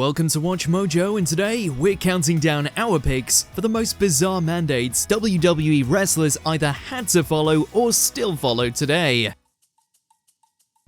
Welcome to Watch Mojo, and today we're counting down our picks for the most bizarre mandates WWE wrestlers either had to follow or still follow today.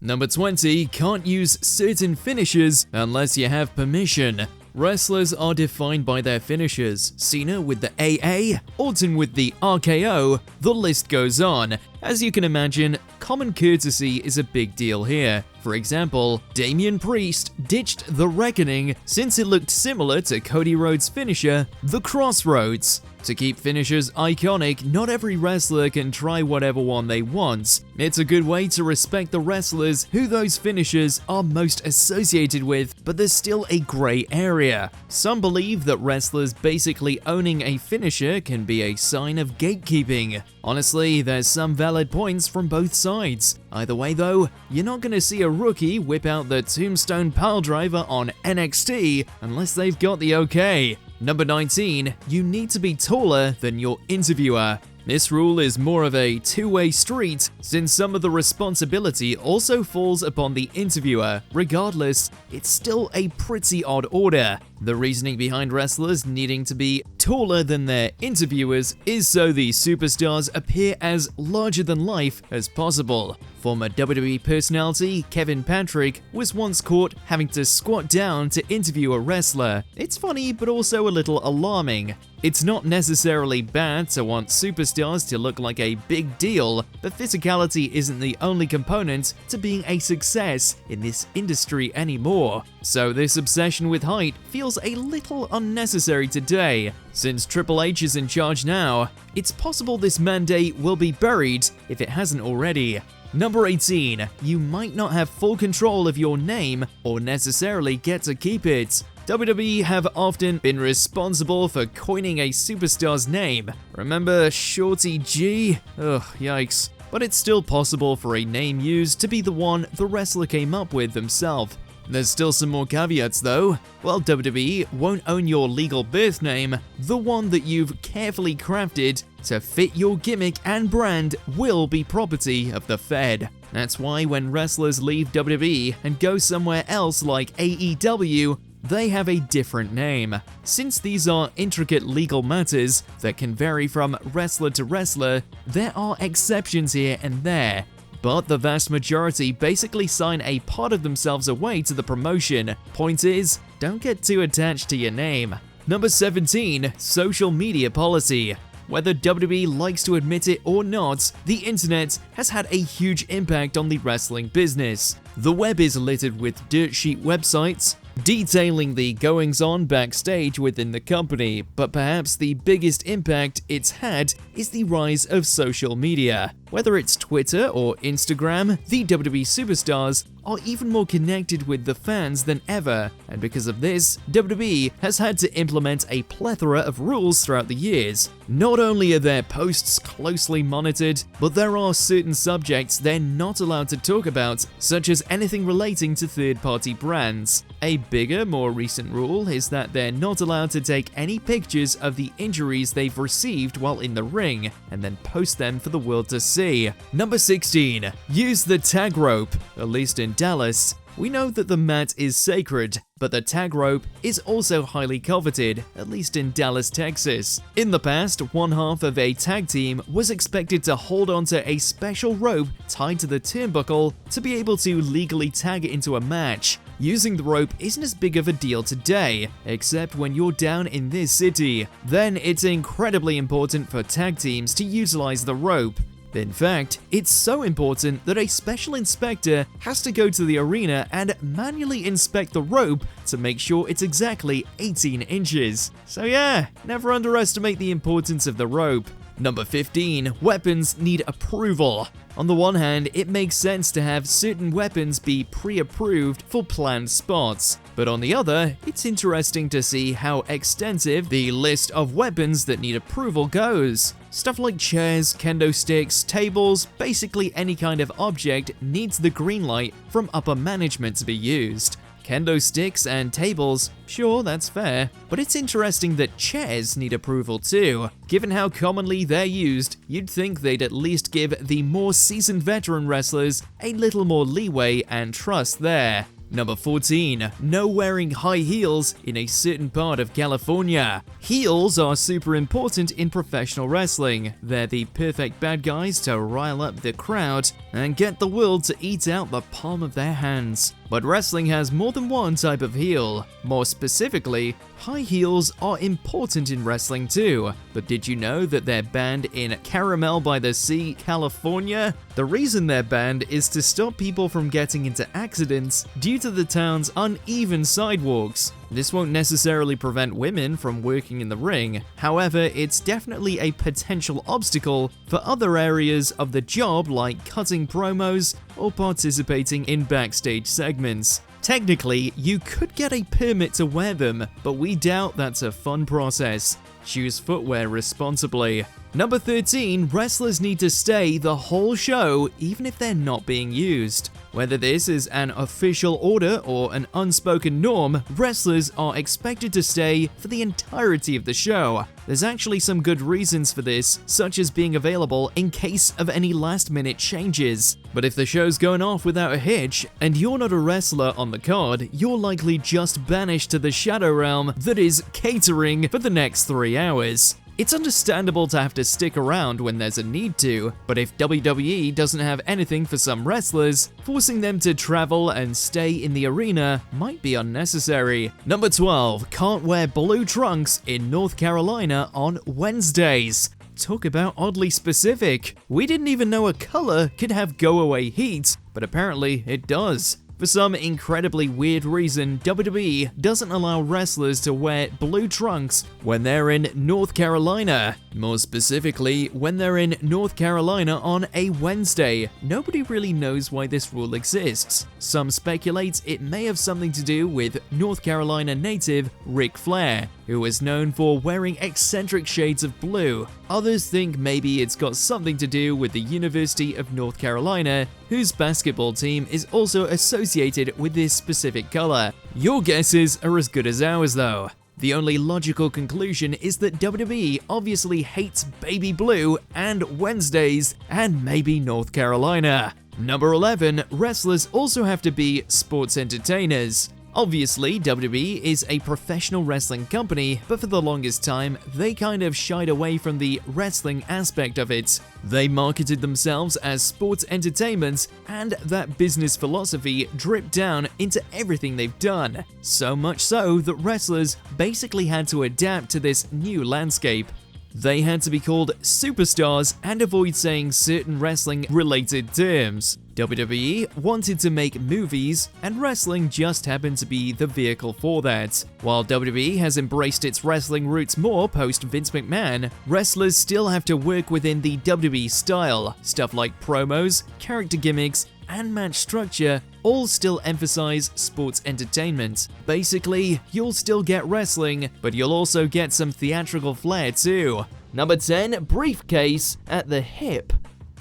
Number 20, can't use certain finishers unless you have permission. Wrestlers are defined by their finishers, Cena with the AA, Orton with the RKO, the list goes on. As you can imagine, common courtesy is a big deal here. For example, Damian Priest ditched the Reckoning since it looked similar to Cody Rhodes' finisher, the Crossroads. To keep finishers iconic, not every wrestler can try whatever one they want. It's a good way to respect the wrestlers who those finishers are most associated with, but there's still a gray area. Some believe that wrestlers basically owning a finisher can be a sign of gatekeeping. Honestly, there's some valid points from both sides. Either way though, you're not gonna see a rookie whip out the Tombstone Piledriver on NXT unless they've got the okay. Number 19, you need to be taller than your interviewer. This rule is more of a two-way street, since some of the responsibility also falls upon the interviewer. Regardless, it's still a pretty odd order. The reasoning behind wrestlers needing to be taller than their interviewers is so the superstars appear as larger than life as possible. Former WWE personality Kevin Patrick was once caught having to squat down to interview a wrestler. It's funny, but also a little alarming. It's not necessarily bad to want superstars to look like a big deal, but physicality isn't the only component to being a success in this industry anymore. So this obsession with height feels a little unnecessary today. Since Triple H is in charge now, it's possible this mandate will be buried if it hasn't already. Number 18, you might not have full control of your name or necessarily get to keep it. WWE have often been responsible for coining a superstar's name. Remember Shorty G? Ugh, yikes. But it's still possible for a name used to be the one the wrestler came up with themselves. There's still some more caveats though. While WWE won't own your legal birth name, the one that you've carefully crafted to fit your gimmick and brand will be property of the Fed. That's why when wrestlers leave WWE and go somewhere else like AEW, they have a different name. Since these are intricate legal matters that can vary from wrestler to wrestler, there are exceptions here and there. But the vast majority basically sign a part of themselves away to the promotion. Point is, don't get too attached to your name. Number 17, social media policy. Whether WWE likes to admit it or not, the internet has had a huge impact on the wrestling business. The web is littered with dirt sheet websites detailing the goings-on backstage within the company, but perhaps the biggest impact it's had is the rise of social media. Whether it's Twitter or Instagram, the WWE superstars are even more connected with the fans than ever, and because of this, WWE has had to implement a plethora of rules throughout the years. Not only are their posts closely monitored, but there are certain subjects they're not allowed to talk about, such as anything relating to third-party brands. A bigger, more recent rule is that they're not allowed to take any pictures of the injuries they've received while in the ring, and then post them for the world to see. Number 16, use the tag rope, at least in Dallas. We know that the mat is sacred, but the tag rope is also highly coveted, at least in Dallas, Texas. In the past, one half of a tag team was expected to hold onto a special rope tied to the turnbuckle to be able to legally tag it into a match. Using the rope isn't as big of a deal today, except when you're down in this city. Then it's incredibly important for tag teams to utilize the rope. In fact, it's so important that a special inspector has to go to the arena and manually inspect the rope to make sure it's exactly 18 inches. So yeah, never underestimate the importance of the rope. Number 15, weapons need approval. On the one hand, it makes sense to have certain weapons be pre-approved for planned spots, but on the other, it's interesting to see how extensive the list of weapons that need approval goes. Stuff like chairs, kendo sticks, tables, basically any kind of object needs the green light from upper management to be used. Kendo sticks and tables, sure, that's fair, but it's interesting that chairs need approval too. Given how commonly they're used, you'd think they'd at least give the more seasoned veteran wrestlers a little more leeway and trust there. Number 14. No wearing high heels in a certain part of California. Heels are super important in professional wrestling. They're the perfect bad guys to rile up the crowd and get the world to eat out the palm of their hands. But wrestling has more than one type of heel. More specifically, high heels are important in wrestling too. But did you know that they're banned in Caramel by the Sea, California? The reason they're banned is to stop people from getting into accidents due to the town's uneven sidewalks. This won't necessarily prevent women from working in the ring. However, it's definitely a potential obstacle for other areas of the job like cutting promos or participating in backstage segments. Technically, you could get a permit to wear them, but we doubt that's a fun process. Choose footwear responsibly. Number 13, wrestlers need to stay the whole show even if they're not being used. Whether this is an official order or an unspoken norm, wrestlers are expected to stay for the entirety of the show. There's actually some good reasons for this, such as being available in case of any last-minute changes. But if the show's going off without a hitch, and you're not a wrestler on the card, you're likely just banished to the Shadow Realm that is catering for the next 3 hours. It's understandable to have to stick around when there's a need to, but if WWE doesn't have anything for some wrestlers, forcing them to travel and stay in the arena might be unnecessary. Number 12, can't wear blue trunks in North Carolina on Wednesdays. Talk about oddly specific. We didn't even know a color could have go-away heat, but apparently it does. For some incredibly weird reason, WWE doesn't allow wrestlers to wear blue trunks when they're in North Carolina. More specifically, when they're in North Carolina on a Wednesday. Nobody really knows why this rule exists. Some speculate it may have something to do with North Carolina native Ric Flair, who is known for wearing eccentric shades of blue. Others think maybe it's got something to do with the University of North Carolina, whose basketball team is also associated with this specific color. Your guesses are as good as ours though. The only logical conclusion is that WWE obviously hates baby blue and Wednesdays and maybe North Carolina. Number 11, wrestlers also have to be sports entertainers. Obviously, WWE is a professional wrestling company, but for the longest time, they kind of shied away from the wrestling aspect of it. They marketed themselves as sports entertainment, and that business philosophy dripped down into everything they've done. So much so that wrestlers basically had to adapt to this new landscape. They had to be called superstars and avoid saying certain wrestling-related terms. WWE wanted to make movies, and wrestling just happened to be the vehicle for that. While WWE has embraced its wrestling roots more post-Vince McMahon, wrestlers still have to work within the WWE style. Stuff like promos, character gimmicks, and match structure all still emphasize sports entertainment. Basically, you'll still get wrestling, but you'll also get some theatrical flair too. Number 10, briefcase at the hip.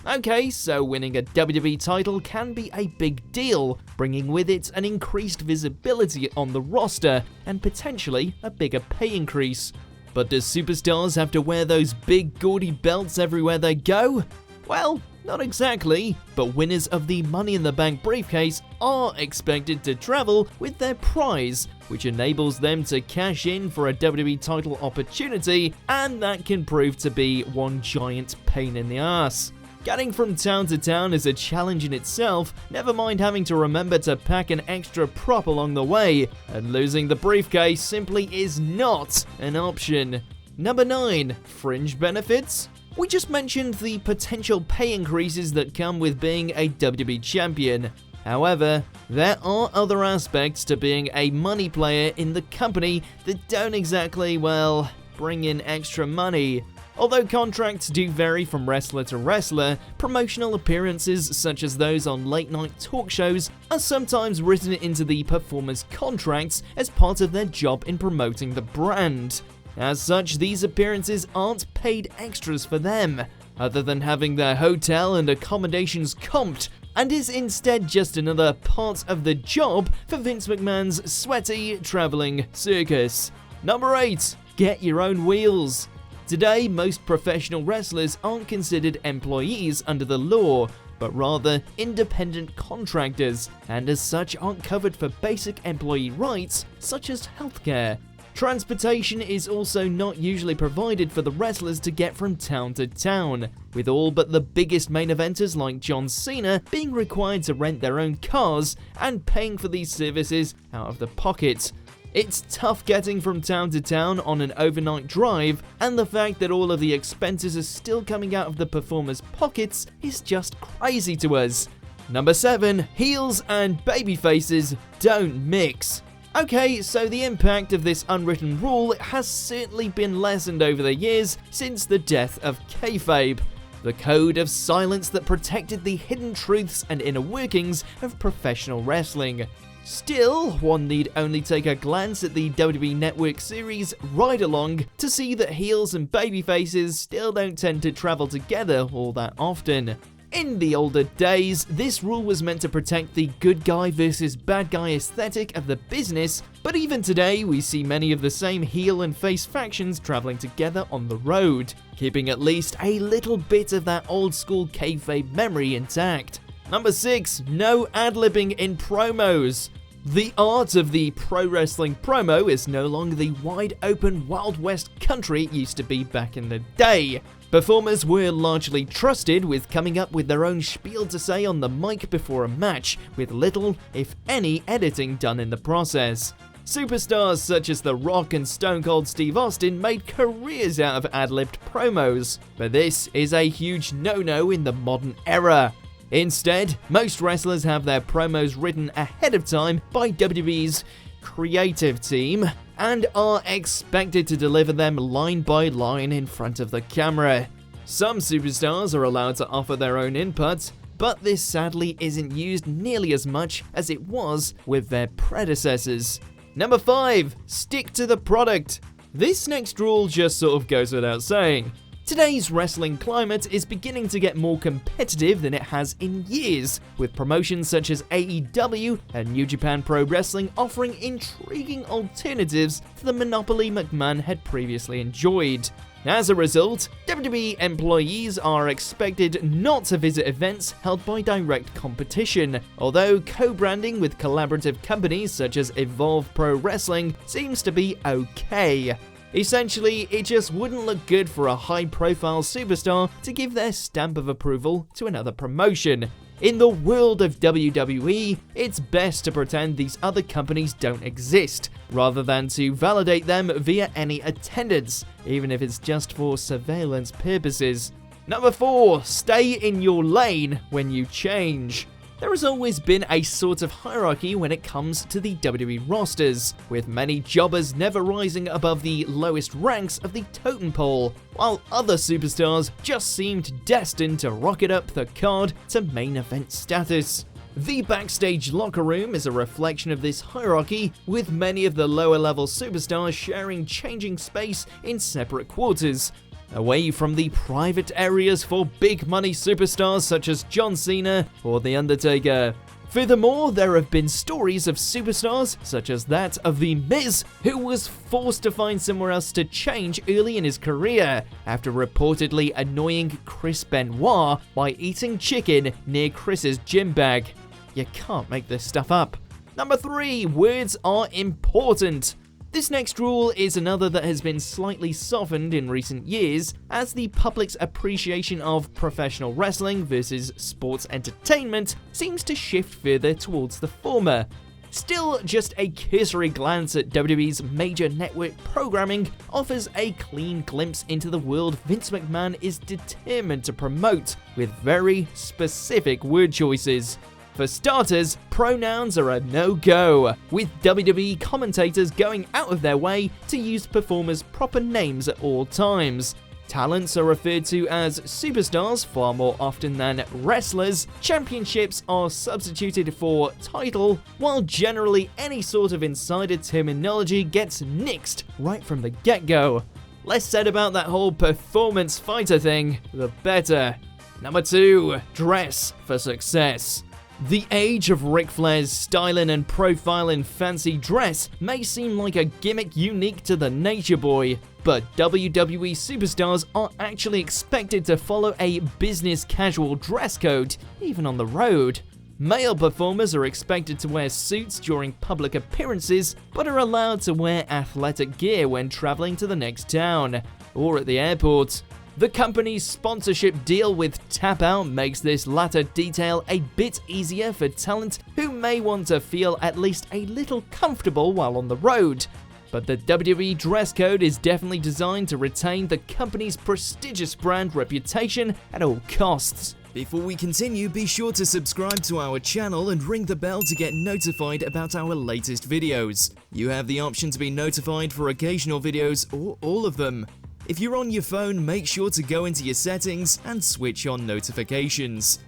Okay, so winning a WWE title can be a big deal, bringing with it an increased visibility on the roster and potentially a bigger pay increase. But do superstars have to wear those big gaudy belts everywhere they go? Well, not exactly, but winners of the Money in the Bank briefcase are expected to travel with their prize, which enables them to cash in for a WWE title opportunity, and that can prove to be one giant pain in the ass. Getting from town to town is a challenge in itself, never mind having to remember to pack an extra prop along the way, and losing the briefcase simply is not an option. Number 9, fringe benefits. We just mentioned the potential pay increases that come with being a WWE champion. However, there are other aspects to being a money player in the company that don't exactly, well, bring in extra money. Although contracts do vary from wrestler to wrestler, promotional appearances such as those on late-night talk shows are sometimes written into the performer's contracts as part of their job in promoting the brand. As such, these appearances aren't paid extras for them, other than having their hotel and accommodations comped, and is instead just another part of the job for Vince McMahon's sweaty, traveling circus. Number 8, get your own wheels. Today, most professional wrestlers aren't considered employees under the law. but rather independent contractors, and as such aren't covered for basic employee rights such as healthcare. Transportation is also not usually provided for the wrestlers to get from town to town, with all but the biggest main eventers like John Cena being required to rent their own cars and paying for these services out of the pocket. It's tough getting from town to town on an overnight drive, and the fact that all of the expenses are still coming out of the performers' pockets is just crazy to us. Number 7. Heels and babyfaces don't mix. Okay, so the impact of this unwritten rule has certainly been lessened over the years since the death of kayfabe, the code of silence that protected the hidden truths and inner workings of professional wrestling. Still, one need only take a glance at the WWE Network series Ride Along to see that heels and babyfaces still don't tend to travel together all that often. In the older days, this rule was meant to protect the good guy versus bad guy aesthetic of the business, but even today we see many of the same heel and face factions traveling together on the road, keeping at least a little bit of that old school kayfabe memory intact. Number 6. No ad-libbing in promos. The art of the pro wrestling promo is no longer the wide open Wild West country it used to be back in the day. Performers were largely trusted with coming up with their own spiel to say on the mic before a match, with little, if any, editing done in the process. Superstars such as The Rock and Stone Cold Steve Austin made careers out of ad-libbed promos, but this is a huge no-no in the modern era. Instead, most wrestlers have their promos written ahead of time by WWE's creative team and are expected to deliver them line by line in front of the camera. Some superstars are allowed to offer their own input, but this sadly isn't used nearly as much as it was with their predecessors. Number 5. Stick to the product. This next rule just sort of goes without saying. Today's wrestling climate is beginning to get more competitive than it has in years, with promotions such as AEW and New Japan Pro Wrestling offering intriguing alternatives to the monopoly McMahon had previously enjoyed. As a result, WWE employees are expected not to visit events held by direct competition, although co-branding with collaborative companies such as Evolve Pro Wrestling seems to be okay. Essentially, it just wouldn't look good for a high-profile superstar to give their stamp of approval to another promotion. In the world of WWE, it's best to pretend these other companies don't exist, rather than to validate them via any attendance, even if it's just for surveillance purposes. Number 4. Stay in your lane when you change. There has always been a sort of hierarchy when it comes to the WWE rosters, with many jobbers never rising above the lowest ranks of the totem pole, while other superstars just seemed destined to rocket up the card to main event status. The backstage locker room is a reflection of this hierarchy, with many of the lower level superstars sharing changing space in separate quarters, away from the private areas for big money superstars such as John Cena or The Undertaker. Furthermore, there have been stories of superstars such as that of The Miz, who was forced to find somewhere else to change early in his career after reportedly annoying Chris Benoit by eating chicken near Chris's gym bag. You can't make this stuff up. Number 3. Words are important. This next rule is another that has been slightly softened in recent years, as the public's appreciation of professional wrestling versus sports entertainment seems to shift further towards the former. Still, just a cursory glance at WWE's major network programming offers a clean glimpse into the world Vince McMahon is determined to promote, with very specific word choices. For starters, pronouns are a no-go, with WWE commentators going out of their way to use performers' proper names at all times. Talents are referred to as superstars far more often than wrestlers, championships are substituted for title, while generally any sort of insider terminology gets nixed right from the get-go. Less said about that whole performance fighter thing, the better. Number 2. Dress for success. The age of Ric Flair's styling and profiling fancy dress may seem like a gimmick unique to the Nature Boy, but WWE superstars are actually expected to follow a business casual dress code, even on the road. Male performers are expected to wear suits during public appearances, but are allowed to wear athletic gear when traveling to the next town, or at the airport. The company's sponsorship deal with Tap Out makes this latter detail a bit easier for talent who may want to feel at least a little comfortable while on the road. But the WWE dress code is definitely designed to retain the company's prestigious brand reputation at all costs. Before we continue, be sure to subscribe to our channel and ring the bell to get notified about our latest videos. You have the option to be notified for occasional videos or all of them. If you're on your phone, make sure to go into your settings and switch on notifications.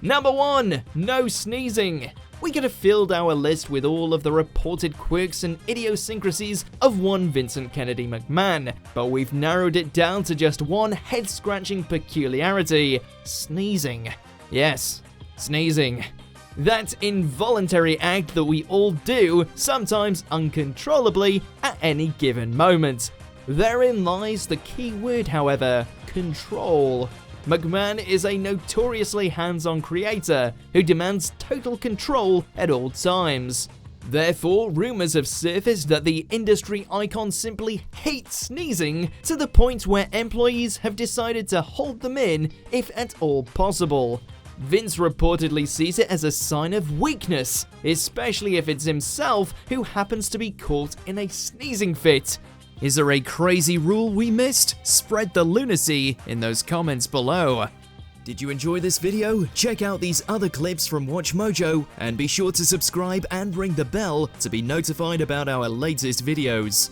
Number 1. No sneezing. We could have filled our list with all of the reported quirks and idiosyncrasies of one Vincent Kennedy McMahon, but we've narrowed it down to just one head-scratching peculiarity: sneezing. Yes, sneezing. That involuntary act that we all do, sometimes uncontrollably, at any given moment. Therein lies the key word, however: control. McMahon is a notoriously hands-on creator who demands total control at all times. Therefore, rumors have surfaced that the industry icon simply hates sneezing to the point where employees have decided to hold them in if at all possible. Vince reportedly sees it as a sign of weakness, especially if it's himself who happens to be caught in a sneezing fit. Is there a crazy rule we missed? Spread the lunacy in those comments below. Did you enjoy this video? Check out these other clips from WatchMojo and be sure to subscribe and ring the bell to be notified about our latest videos.